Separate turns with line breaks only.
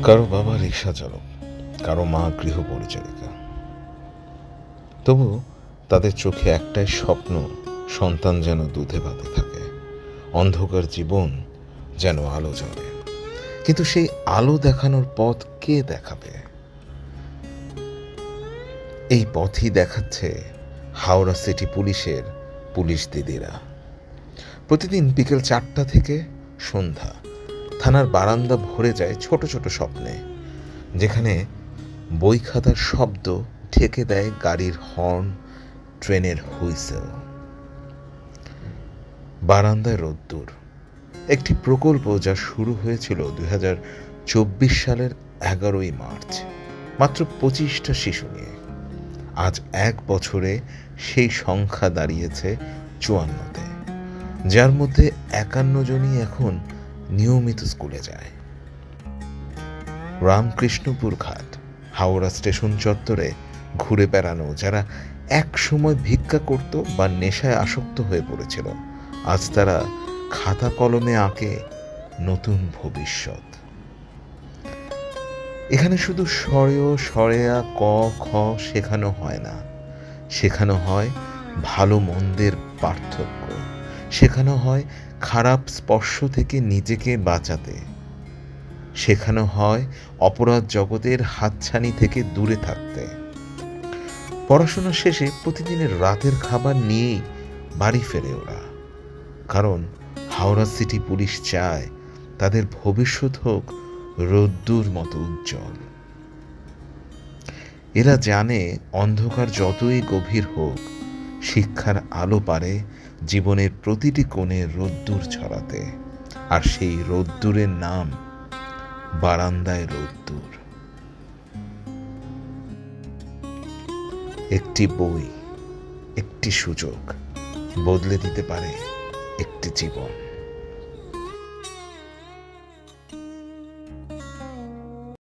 কারো বাবা রিক্সা চালক, কারো মা গৃহ পরিচারিকা। তবু তাদের চোখে একটাই স্বপ্ন, সন্তান যেন দুধে ভাতে থাকে, অন্ধকার জীবন যেন আলো জ্বলে। কিন্তু সেই আলো দেখানোর পথ কে দেখাবে? এই পথই দেখাচ্ছে হাওড়া সিটি পুলিশের পুলিশ দিদিরা। প্রতিদিন বিকেল 4টা থেকে সন্ধ্যা থানার বারান্দা ভরে যায় ছোট ছোট স্বপ্নে, যেখানে বই খাতার শব্দ ঢেকে দেয় গাড়ির হর্ন, ট্রেনের হুইসেল। বারান্দায় রোদ্দুর, একটি প্রকল্প যা শুরু হয়েছিল 2024 সালের 11ই মার্চ, মাত্র 25টা শিশু নিয়ে। আজ 1 বছরে সেই সংখ্যা দাঁড়িয়েছে 54-তে, যার মধ্যে 51 জনই এখন নিয়মিত স্কুলে যায়। রামকৃষ্ণপুর ঘাট, হাওড়া স্টেশন চত্বরে ঘুরে বেড়ানো যারা এক সময় ভিক্ষা করত বা নেশায় আসক্ত হয়ে পড়েছিল, আজ তারা খাতা কলমে আঁকে নতুন ভবিষ্যৎ। এখানে শুধু সরেয় সরেয়া ক খ শেখানো হয় না, শেখানো হয় ভালো মন্দের পার্থক্য, শেখানো হয় খারাপ স্পর্শ থেকে নিজেকে বাঁচাতে, শেখানো হয় অপরাধ জগতের হাতছানি থেকে দূরে থাকতে। পড়াশোনা শেষে প্রতিদিনের রাতের খাবার নিয়েই বাড়ি ফেরে ওরা, কারণ হাওড়া সিটি পুলিশ চায় তাদের ভবিষ্যৎ হোক রোদ্দুর মতো উজ্জ্বল। এরা জানে অন্ধকার যতই গভীর হোক, শিক্ষার আলো পারে জীবনের প্রতিটি কোণে রোদ্দুর ছড়াতে, আর সেই রোদ্দুরের নাম বারান্দায় রোদ্দুর। একটি বই, একটি সুযোগ বদলে দিতে পারে একটি জীবন।